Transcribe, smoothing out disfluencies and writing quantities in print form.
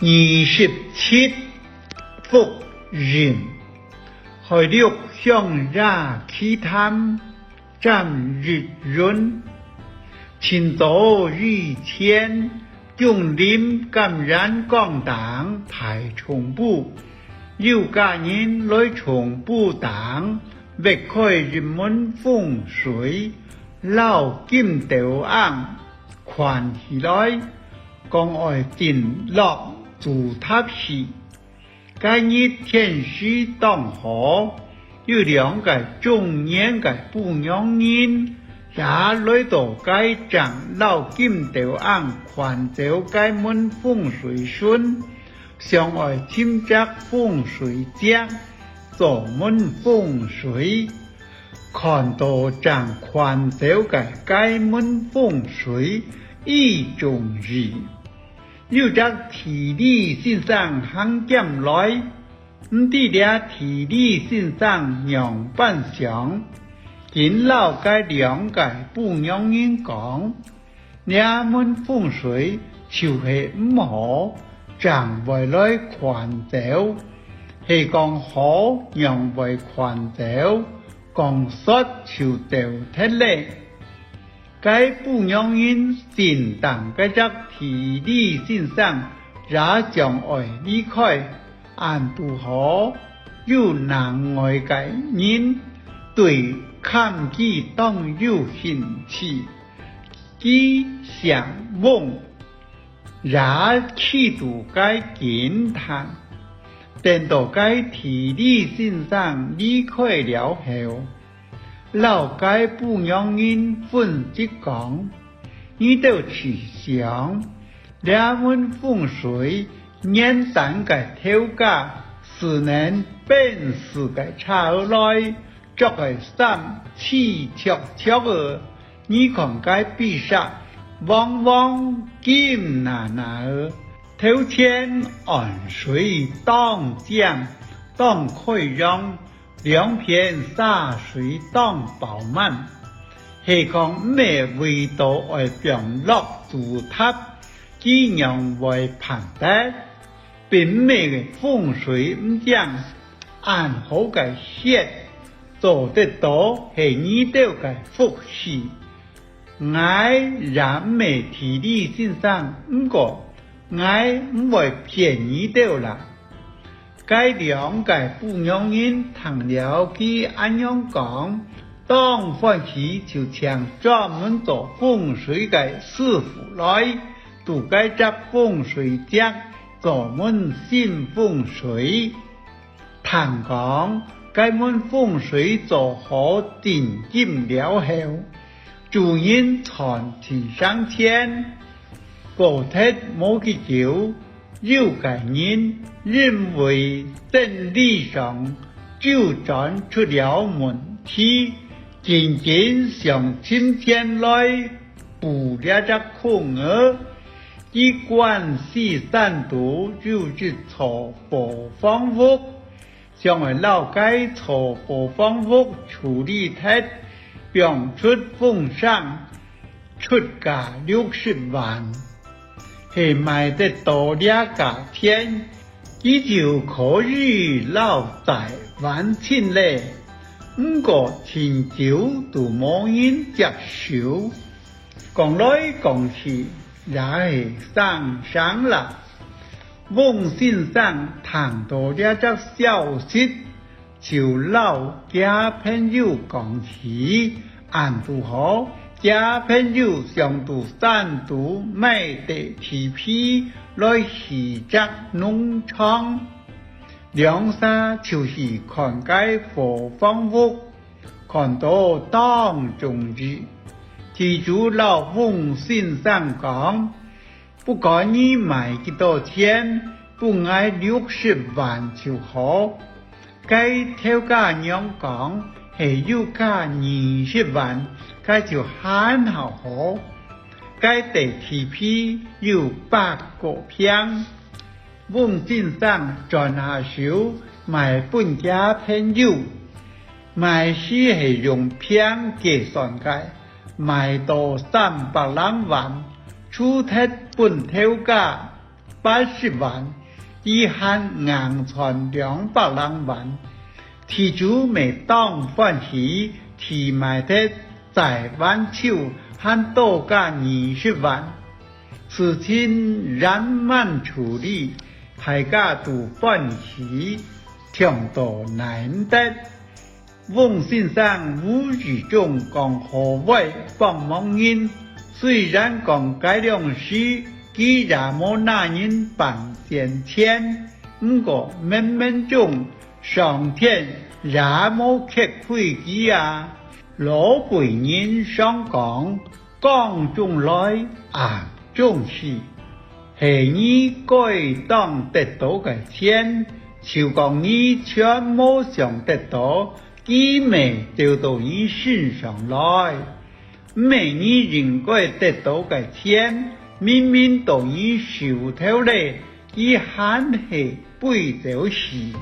27福人，海陸向ra khí tham trăm日潤，前途日前，重點感染降檔排重部，有家人來重部檔，別開人們風水，老金斗昂款起來，講愛定落主塔時，該日天時當好，有兩個中年嘅不良人，也來到該長老金斗昂款走該門風水順，相愛添擇風水將，做門風水，看到長款走嘅該門風水一種日。有隻體力先生行劍來，唔知倆體力先生樣扮相，見老該兩個不良人講，倆門風水就是唔好，長為來款走，係講好讓為款走，講實就掉鐵咧。該不良人先當該隻體力先生也將愛離開，按都好有難愛嘅人對看佢當有興趣，佢想望也企圖該見他，等到該體力先生離開了後，老該不良人分析講，你都去想，兩門風水年單嘅條價，是能本事嘅差來，作個三七巧巧你看該比賽，往往金拿頭前按水當將，當可以讓兩片灑水當飽滿，係講咩味道愛變落主塔，幾樣為盤帶，並咩嘅風水唔講，按好嘅設，做得到係你哋嘅福氣。我讓咩體力先生唔過，我唔會騙你哋啦。該兩個不良人聽了佢安樣講，當歡喜就請專門做風水嘅師傅來，都該執風水將，做門新風水。聽講該門風水做好定金了後，主人傳提上天，過鐵冇幾久，有個人認為真理上就轉出了問題，僅僅向今天來補了隻空兒，以關係三度就是錯佛方屋，將來老該錯佛方屋處理hết，表出風上出價60萬。係賣得多兩個天，佢就可以撈大萬錢咧。唔過前朝都冇人接受，講來講去也係上啦。翁先生聽到呢則消息，就撈家朋友講起，按都好。家朋友想到山度買地地皮來起隻農場，兩沙就是看該佛方屋，看到當中日，記住老翁先生講，不管你買幾多錢，不愛60萬就好。該條價樣講係要價20萬。該就很好，該地地皮有8個片，翁先生轉下手買本家朋友，買是係用片計算嘅，買到300萬，出鐵本條價80万，遗憾硬传200万。天主未当欢喜，提埋的在万手和多加20万。事情圆满处理，大家都欢喜，强度难得。翁先生无意中讲何谓帮忙人，虽然讲这两事，既然没那人办先前，不过冥冥中上天也没缺规矩啊。老辈人常讲中来暗中事，係你該當得到嘅錢，就講你全冇想得到，佢未掉到你身上來。未你應該得到嘅錢，明明到你手頭咧，佢還係背走時。